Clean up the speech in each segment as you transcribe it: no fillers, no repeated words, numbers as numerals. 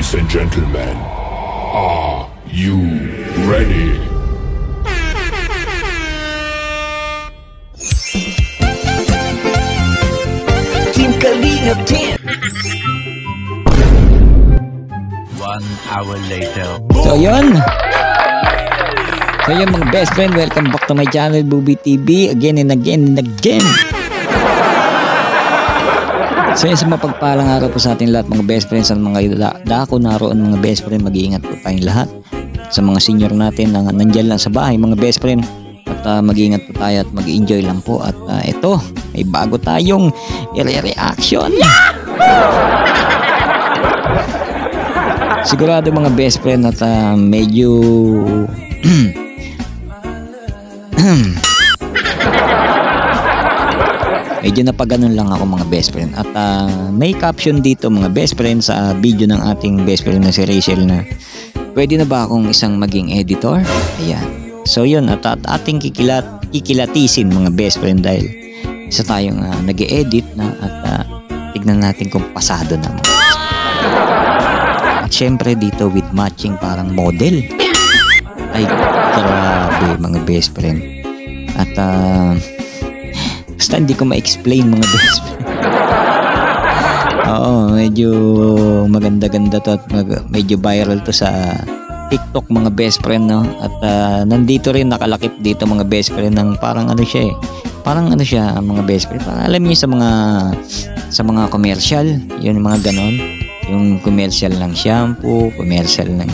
Ladies and gentlemen, are you ready? Team Kalingap Team. 1 hour later. So yun mga best friend, welcome back to my channel Booby TV again and again and again. So yun, sa mapagpalang araw po sa ating lahat mga best friends, sa mga dako naroon mga best friend, mag-iingat po tayong lahat. Sa mga senior natin na nandyan lang sa bahay mga best friend, at mag-iingat po tayo at mag-enjoy lang po. At ito, may bago tayong reaction. Sigurado mga best friend at medyo medyo napaganon lang ako mga best friend. At may caption dito mga best friend sa video ng ating best friend na si Rachel na pwede na ba akong isang maging editor? Ayan. So yun, at ating kikilatisin mga best friend dahil isa tayong nag-e-edit na at tignan natin kung pasado na mga. At syempre dito with matching parang model. Ay grabe mga best friend. At basta hindi ko ma-explain mga best friend. Oo, medyo maganda-ganda to at medyo viral to sa TikTok mga best friend, no? At nandito rin nakalakip dito mga best friend ng parang ano siya eh. Parang ano siya mga best friend. Parang alam niyo sa mga commercial, yun mga ganon. Yung commercial ng shampoo, commercial ng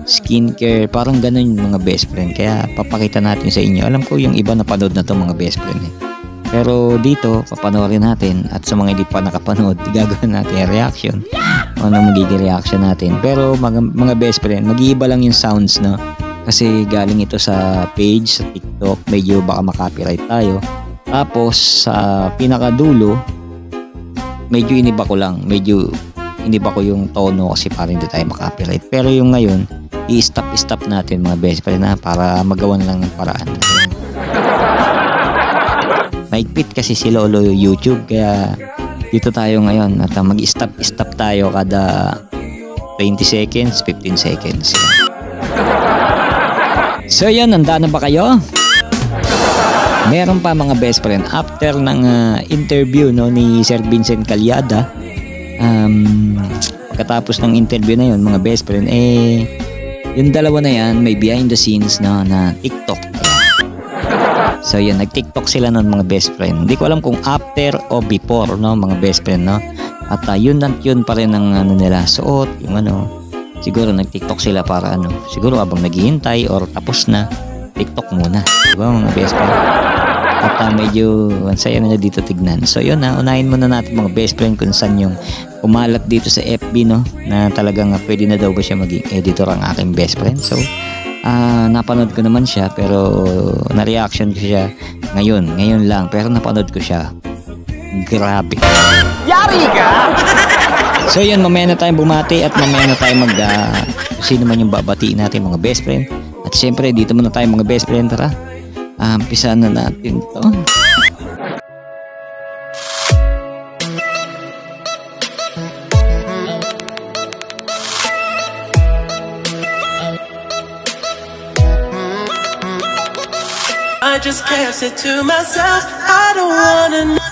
skincare, parang ganon yung mga best friend. Kaya papakita natin sa inyo. Alam ko yung iba napanood na to mga best friend eh. Pero dito, papanoorin natin at sa mga hindi pa nakapanood, gagawin natin yung reaction. Ano magiging reaction natin. Pero mga best friend, mag-iiba lang yung sounds, no? Kasi galing ito sa page, sa TikTok, medyo baka makopyright tayo. Tapos sa pinakadulo, medyo iniba ko lang. Medyo iniba ko yung tono kasi para hindi tayo makopyright. Pero yung ngayon, i-stop natin mga best friend na para magawan lang ng paraan. Maigpit kasi si Lolo YouTube kaya dito tayo ngayon at mag-stop tayo kada 20 seconds, 15 seconds. So yun, handa na ba kayo? Meron pa mga best friend after ng interview no ni Sir Vincent Calyada. Pagkatapos ng interview na yun mga best friend, yung dalawa na yan may behind the scenes na TikTok. So yun, nag-TikTok sila ng mga best friend. Hindi ko alam kung after o before, no, mga best friend, no. At yun pa rin ang ano nila, suot, yung ano. Siguro nag-TikTok sila para ano, siguro habang naghihintay or tapos na, TikTok muna. Diba mga best friend? At medyo ang saya nila dito tignan. So yun unahin muna natin mga best friend kung saan yung kumalat dito sa FB, no, na talagang pwede na daw ba siya maging editor ang aking best friend. So napanood ko naman siya pero na-reaction ko siya ngayon lang pero napanood ko siya. Grabe. Yari ka! So yun, mamaya na tayong bumati at mamaya na tayong sino man yung babatiin natin mga best friend. At syempre dito muna tayo mga best friend. Tara, umpisahan na natin to. I just can't sit to myself. I don't wanna know.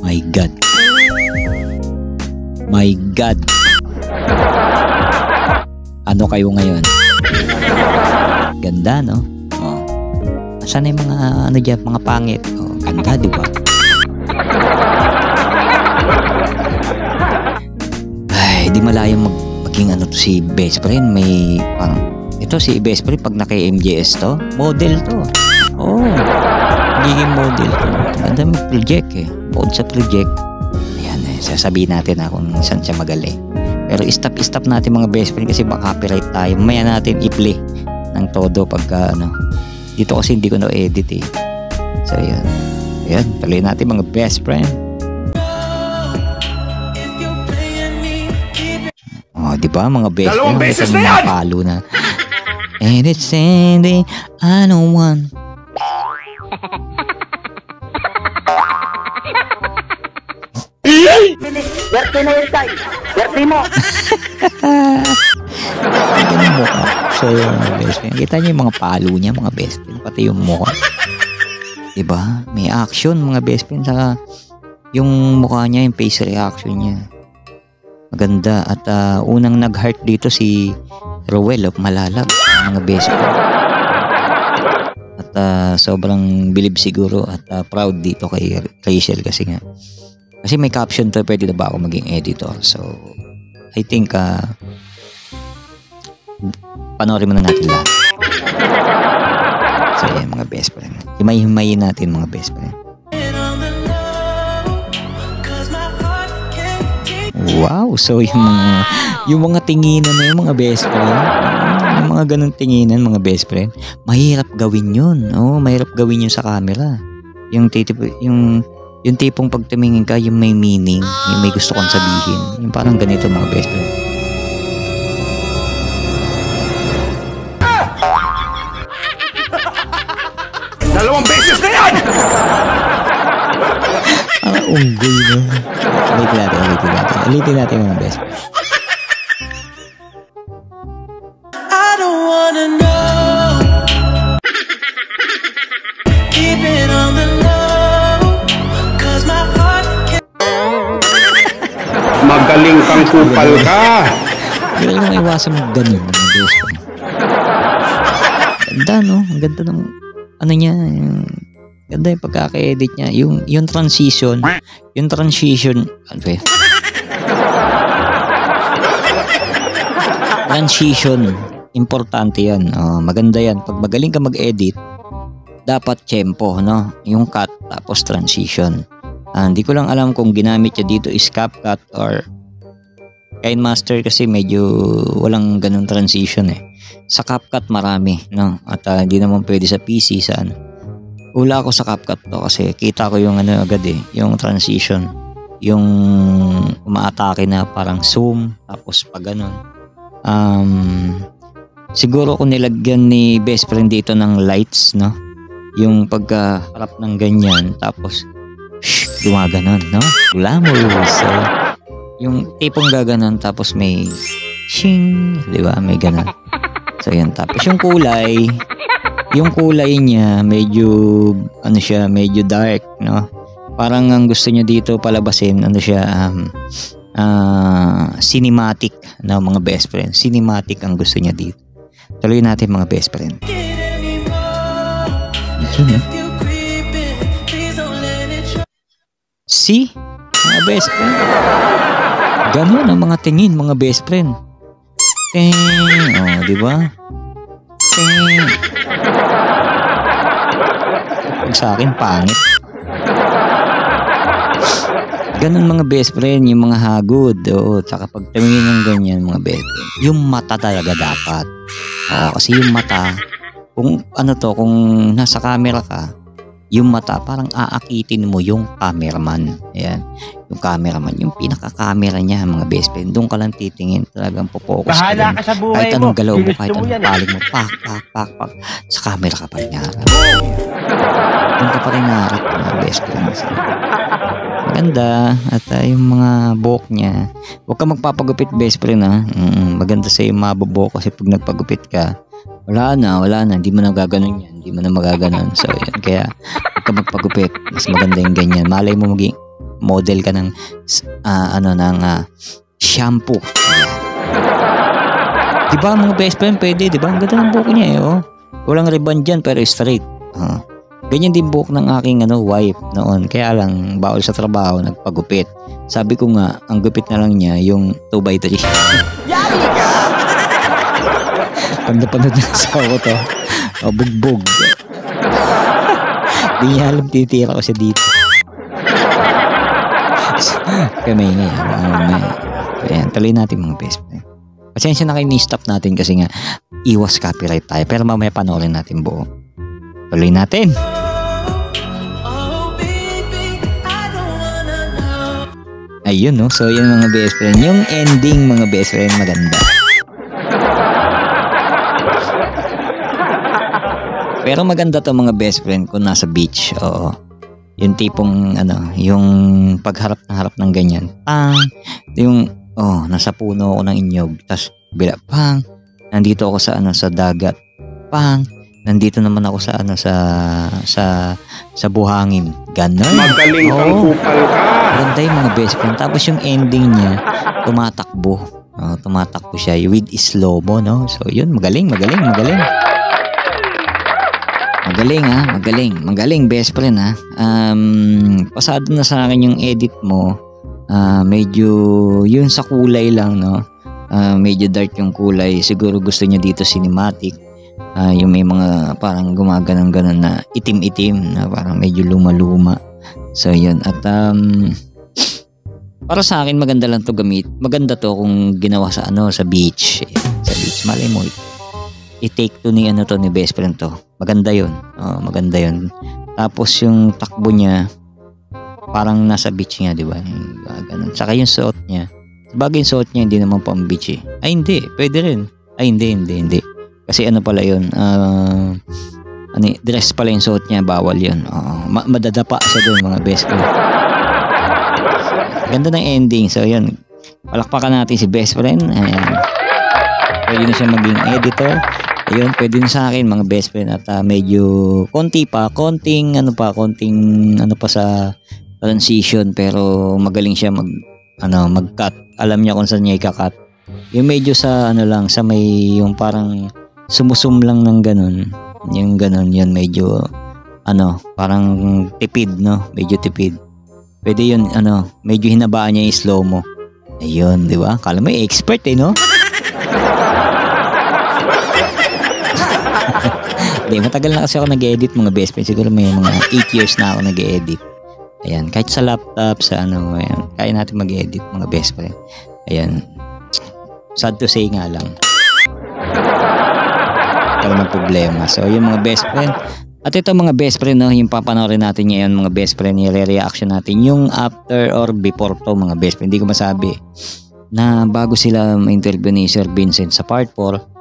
My God. My God. Ano kayo ngayon? Ganda, no? Oh. Saan yung mga ano dyan, mga pangit? Oh, ganda, di ba? Di malayang maging ano to si best friend. May ito si best friend pag naka-MJS to, model to. Oh, magiging model to. Ganda mag-project eh. Bukod sa project, ayan sasabihin natin kung saan siya magaling. Pero stop natin mga best friend kasi baka copyright tayo. Maya natin i-play ng todo pagka ano. Dito kasi hindi ko na-edit eh. So ayan, tuloy natin mga best friend. Di ba mga best friend? Dalawang beses na yan! Palo na. And it's Sandy, I don't want. Werte na yun, tay. Werte mo. Ganun mukha. So, yung mga best friend. Kita niyo yung mga palo niya, mga best friend. Pati yung mukha. Diba? May action, mga best friend. Saka, yung mukha niya, yung face reaction niya. Maganda. At unang nag-heart dito si Rowell of Malalag. Mga best friend. At sobrang bilib siguro at proud dito kay Rachel kasi nga. Kasi may caption to, pwede na ba ako maging editor? So, I think panoorin muna natin lahat. So, yan mga best friend. Himay-himayin natin mga best friend. Wow! So, yung mga tinginan na yung mga best friend, yung mga ganun tinginan mga best friend, mahirap gawin yun. Oo, mahirap gawin yun sa camera. Yung tipong pag tumingin ka, yung may meaning, yung may gusto kong sabihin. Yung parang ganito mga best friend. Dalawang beses na yan! Unggoy na. Ulitin natin mga best friend. I don't wanna know. Keep it on the low, 'cause my heart can't. Magaling kang kupal ka! Hindi mo iwasan mo ganun mga best friend. Ganda no? Ang ganda ng ano niya, yung ganda yung pagkaka-edit niya, yung transition, transition, importante yan. Maganda yan. Pag magaling ka mag-edit, dapat tempo, no? Yung cut, tapos transition. Hindi ko lang alam kung ginamit niya dito is CapCut or KineMaster kasi medyo walang ganun transition eh. Sa CapCut marami, no? At hindi naman pwede sa PC, sa ano. Ula ako sa CapCut to kasi kita ko yung ano agad eh, yung transition. Yung umaatake na parang zoom, tapos pag ganun. Siguro kung nilagyan ni best friend dito ng lights, no? Yung pagkaharap ng ganyan, tapos gumaganon, no? Glamorous. So, yung tipong gaganon, tapos may shing, di ba? May ganon. So, yan. Tapos yung kulay niya, medyo, ano siya, medyo dark, no? Parang ang gusto niya dito palabasin, ano siya, cinematic na mga best friend. Cinematic ang gusto niya dito. Tuloy natin mga best friend. Yun, see? Mga best friend. Ganun ang mga tingin, mga best friend. Oh, di ba? Sa akin, pangit. Ganun mga best friend, yung mga hagod. Oo, tsaka pag tumingin ng ganyan, mga best friend, yung mata talaga dapat. Oo, kasi yung mata, kung ano to, kung nasa camera ka, yung mata, parang aakitin mo yung cameraman. Ayan. Yung cameraman, yung pinaka-camera niya, mga best friend. Doon ka lang titingin. Talagang popokus ka lang. Bahala ka sa buhay kahit anong mo. galaw mo, Ginusto kahit mo anong yan, eh. paling mo, pak. Sa camera ka pa rin harap. Doon ka pa rin harap, mga best friend. So, maganda. At yung mga buhok niya, huwag ka magpapagupit, best friend, ha. Maganda sa'yo yung mabubok kasi pag nagpagupit ka, wala na, hindi mo na gaganon yan, hindi mo na magaganon. So, yun, kaya huwag ka magpagupit, mas maganda yung ganyan. Malay mo maging model ka ng shampoo. Diba mga best friend, pwede, diba? Ang ganda ng buhok niya eh, oh. Walang ribbon dyan, pero straight. Ganyan din buhok ng aking wife noon. Kaya lang, bawal sa trabaho, nagpagupit. Sabi ko nga, ang gupit na lang niya, yung 2x3. Yari ka! Panda-panda na sa ako to. Bugbog. Di niya alam, titira ko siya dito. Kaya may ayan, tuloy natin mga best friend. Pasensya na kayo, ni-stop natin kasi nga iwas copyright tayo. Pero mamaya panoorin natin buo. Tuloy natin. Ayun, no? So, yun mga best friend. Yung ending mga best friend, maganda. Pero maganda to mga best friend kung nasa beach. Oo. Yung tipong ano, yung pagharap na harap ng ganyan. Pang! Yung, nasa puno ako ng inyog. Tapos, pang! Nandito ako sa ano, sa dagat. Pang! Nandito naman ako sa ano, sa buhangin. Ganon. Magaling kang kupal ka. Maganda yung mga best friend. Tapos yung ending niya, tumatakbo. Tumatakbo siya with slow-mo, no? So, yun, magaling. Magaling best friend ha. Pasado na sa akin yung edit mo. Medyo yun sa kulay lang, no. Medyo dark yung kulay. Siguro gusto niya dito cinematic. Yung may mga parang gumaganon-ganon na itim-itim na parang medyo luma-luma. So yun. At para sa akin maganda lang to gamit. Maganda to kung ginawa sa ano, sa beach. Sa beach, malay mo. I-take to ni best friend to. Maganda yun. Maganda yun. Tapos yung takbo niya, parang nasa beach nga, di ba? Ganun. Saka yung suot niya. Bagay yung suot niya, hindi naman pang beach eh. Ay, hindi. Pwede rin. Ay, hindi. Kasi ano pala yun? Dress pala yung suot niya. Bawal yun. Madadapa siya dun, mga best friend. Ganda ng ending. So, yun. Palakpakan natin si best friend. Ayan. Pwede na siya maging editor. Ayun, pwede na sa akin mga best friend at medyo konting sa transition pero magaling siya mag-cut. Alam niya kung saan niya i-cut. Yung medyo sa ano lang, sa may yung parang sumusum lang ng ganun. Yung ganun, yun medyo parang tipid, no? Medyo tipid. Pwede yun, medyo hinabaan niya yung slow-mo. Ayun, di ba? Kala mo expert no? Hindi, matagal na kasi ako nag-edit mga best friend. Siguro may mga 8 years na ako nag-edit. Ayan, kahit sa laptop, sa ayan, kaya natin mag-edit mga best friend. Ayan, sad to say nga lang. Wala ng problema. So, yung mga best friend. At ito mga best friend, no, yung papanoorin natin ngayon mga best friend, yung re-reaction natin, yung after or before to mga best friend. Hindi ko masabi na bago sila ma-interview ni Sir Vincent sa part 4,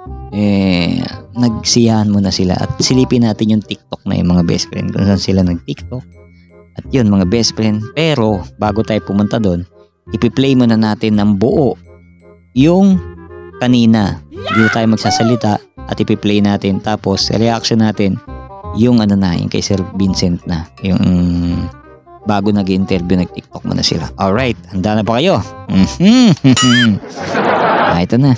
nagsiyahan muna sila at silipin natin yung TikTok na yung mga best friend kung saan sila nag-TikTok. At yun mga best friend, pero bago tayo pumunta doon, ipi-play muna natin ng buo yung kanina. Dito tayo magsasalita at ipi-play natin, tapos reaction natin yung yung kay Sir Vincent na yung bago nag-interview, nag-TikTok muna sila. Alright, handa na ba kayo? Ito na.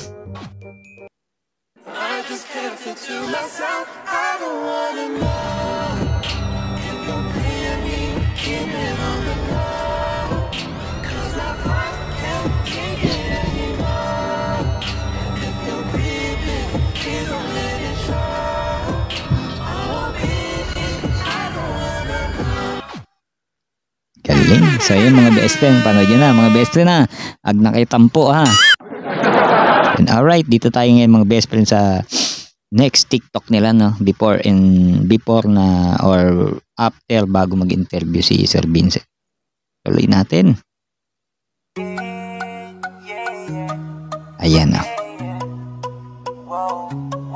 Galing. So yun mga best friend, panood nyo na mga best friend ha. Ag nakitampo ha. And alright, dito tayo ngayon mga best friend sa next TikTok nila, no? Before na or after bago mag-interview si Sir Vincent. Tuloy natin. Ayan na.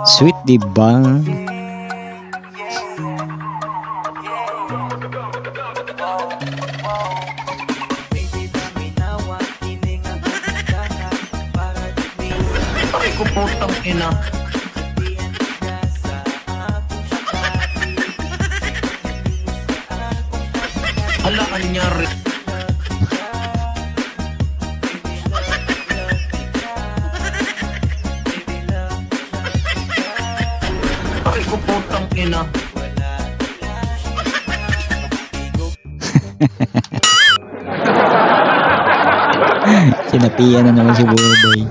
Sweet diba? Ay ko putang ina. Ala anyari. Ay ko putang ina. Sinapian na naman si Boboy.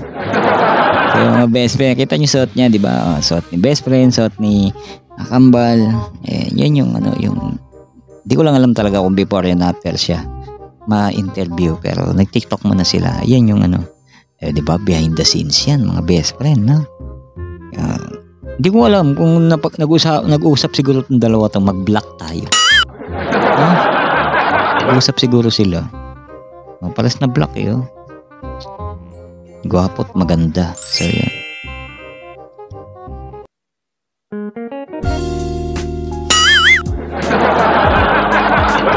So mga best friend, kita niyo suot niya, di ba? Suot ni best friend, suot ni Kambal. Yun yung yung di ko lang alam talaga kung before and after siya ma-interview, pero nag-TikTok muna sila. Yan yung di ba, behind the scenes yan mga best friend, no? Hindi ko alam kung nag-usap siguro itong dalawa itong mag-block tayo. Nag-usap siguro sila. Pares na block Gwapo at maganda. So yan.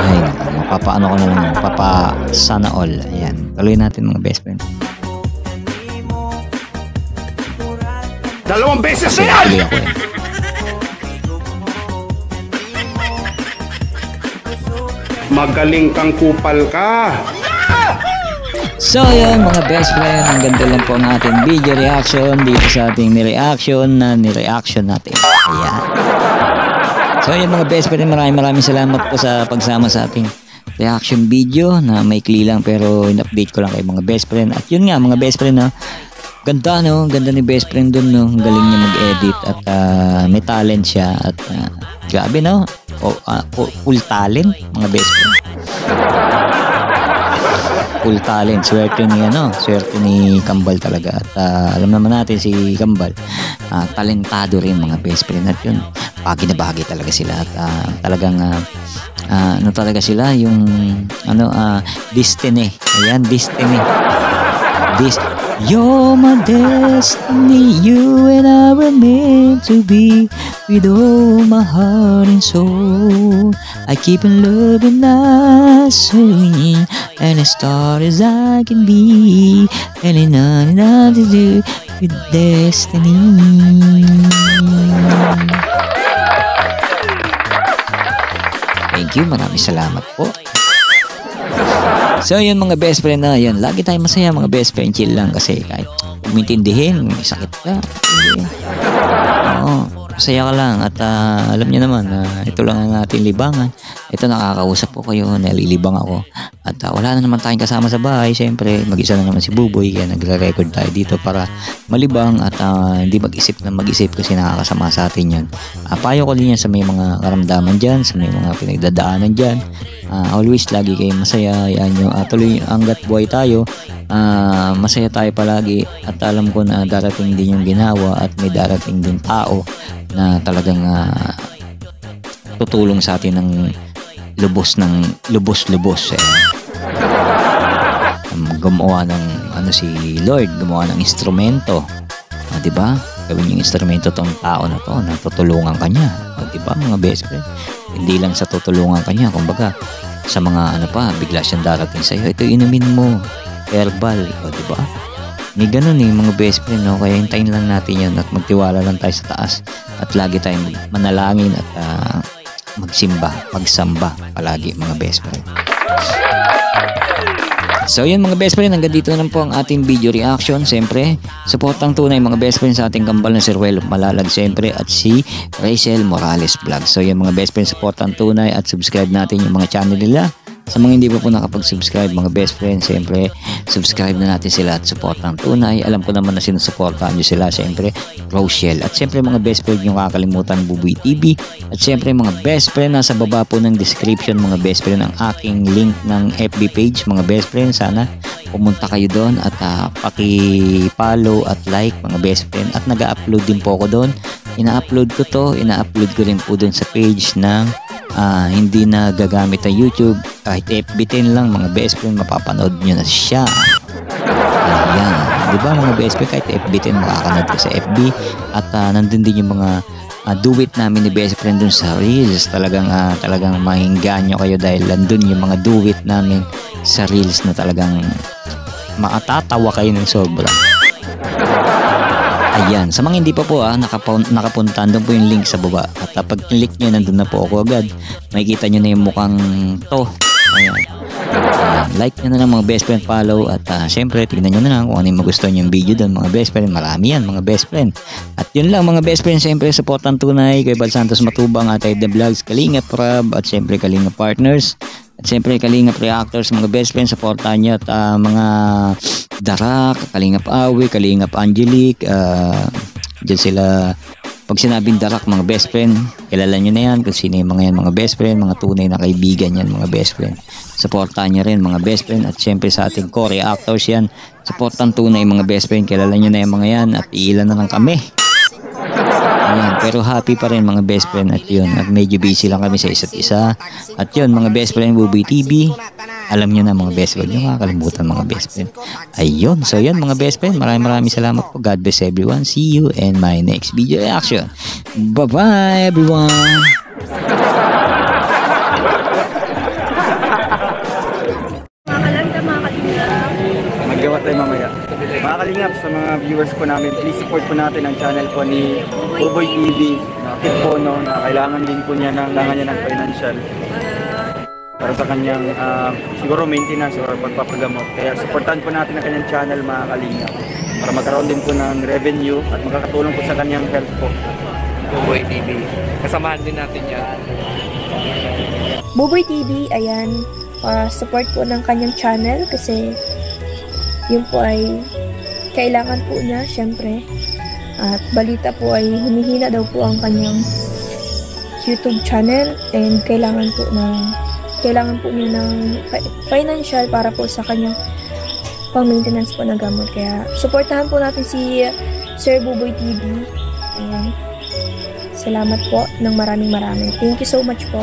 Ay, Mapapaano ko na lang, sana all. Ayan, tuloy natin mga best friend. Dalawang beses na yan! Tuloy ako yan. Magaling kang kupal ka. So yun mga best friend, ang ganda lang po ang ating video reaction dito sa ating nireaction natin. Ayan. So yun mga best friend, maraming salamat po sa pagsama sa ating reaction video na maikli lang pero in-update ko lang kay mga best friend. At yun nga mga best friend, no? Ganda no, ganda ni best friend dun no, ang galing niya mag-edit at may talent siya at grabe no, full talent mga best friend. Full talent, swerte ni Kambal talaga at alam naman natin si Kambal talentado rin mga best friend at yun, bagay na bagay talaga sila at talagang ano talaga sila yung destiny. Ayan, destiny. You're my destiny, you and I were meant to be. With all my heart and soul, I keep on loving us, and as star as I can be, and nothing to do with destiny. Thank you, maraming salamat po. So yun mga best friend na yun, lagi tayong masaya mga best friend, chill lang kasi kahit umintindihin, may sakit ka. Oo, masaya ka lang at alam niyo naman ito lang ang ating libangan. Ito nakakausap ko kayo, nalilibang ako at wala na naman tayong kasama sa bahay. Siyempre mag-isa na naman si Buboy kaya nagre-record tayo dito para malibang at hindi mag-isip kasi nakakasama sa atin yun. Payo ko din yan sa may mga karamdaman dyan, sa may mga pinagdadaanan dyan. Always lagi kayong masaya, yan yung tuloy hanggat buhay tayo, masaya tayo palagi at alam ko na darating din yung ginawa at may darating din tao na talagang tutulong sa atin ng lubos gumawa ng si Lord, gumawa ng instrumento, di ba? Gawin yung instrumento tong tao na to na tutulungan kanya, di ba mga best friend? Hindi lang sa tutulungan kanya, kumbaga sa mga bigla siyang darating sa iyo, ito inumin mo, herbal, di ba? May ganun mga best friend, no? Kaya hintayin lang natin yun at magtiwala lang tayo sa taas at lagi tayong manalangin at magsamba palagi mga best friend. So yun mga best friend, hanggang dito na lang po ang ating video reaction. Siyempre, supportang tunay mga best friend sa ating Kambal na si Ruel Malalag siyempre at si Rachel Morales Vlog. So yun mga best friend, supportang tunay at subscribe natin yung mga channel nila. Sa mga hindi pa po nakapag-subscribe mga best friend, siyempre subscribe na natin sila at supportang tunay. Alam ko naman na sinusuportahan nyo sila, siyempre Rochelle. At siyempre mga best friend, yung kakalimutan Buboy TV. At siyempre mga best friend, nasa baba po ng description mga best friend ang aking link ng FB page mga best friend. Sana pumunta kayo doon at paki-follow at like mga best friend. At nag-upload din po ako doon. Ina-upload ko rin po doon sa page ng hindi na gagamit ang YouTube. Kahit FB10 lang mga best friend, mapapanood nyo na siya. Ayan, di ba mga best friend, kahit FB10 makakanood ko sa FB. At nandun din yung mga do it namin ni best friend dun sa Reels. Talagang mahinggaan nyo kayo dahil nandun yung mga do it namin sa Reels na talagang makatatawa kayo ng sobra. Ayan, sa mga hindi pa po nakapunta, doon po yung link sa baba. At pag click nyo, nandun na po ako agad. Makikita nyo na yung mukhang to. Ayan. Like nyo na lang mga best friend, follow. At syempre, tignan nyo na lang kung ano yung magustuhan yung video doon mga best friend. Marami yan mga best friend. At yun lang mga best friend, syempre supportan tunay kay Bal Santos Matubang, Atay The Vlogs, Kalingap Rab, at syempre Kalingap Partners. At siyempre Kalingap Reactors mga best friend, supportan nyo. At mga Darak, Kalingap Awi, Kalingap Angelique, dyan sila. Pag sinabing Darak mga best friend, kilala nyo na yan kung sino yung mga yan mga best friend, mga tunay na kaibigan yan mga best friend. Supportan nyo rin mga best friend. At siyempre sa ating co-reactors yan, supportan tunay mga best friend, kilala nyo na yung mga yan. At iilan na lang kami. Ayan, pero happy pa rin mga best friend at yun. At medyo busy lang kami sa isa't isa. At yun mga best friend, Buboy TV. Alam nyo na mga best friend, yung makakalimutan mga best friend. Ayun, so yan mga best friend, maraming salamat po. God bless everyone. See you in my next video reaction. Bye bye everyone. tayo mamaya. Mga kalingap, sa mga viewers po namin, please support po natin ang channel po ni Buboy TV. Nakakit po, no, na kailangan din po niya ng financial para sa kanyang siguro maintenance or pagpapagamot. Kaya supportan po natin ang kanyang channel, mga kalingap, para magkaroon din po ng revenue at makakatulong po sa kanyang health po. Buboy TV. Kasamahan din natin yan. Buboy TV, ayan, support po ng kanyang channel kasi yun po ay kailangan po niya, syempre. At balita po ay humihina daw po ang kanyang YouTube channel and kailangan po niya ng financial para po sa kanyang pang-maintenance po ng gamot. Kaya supportahan po natin si Sir Buboy TV. Ayan. Salamat po ng maraming. Thank you so much po.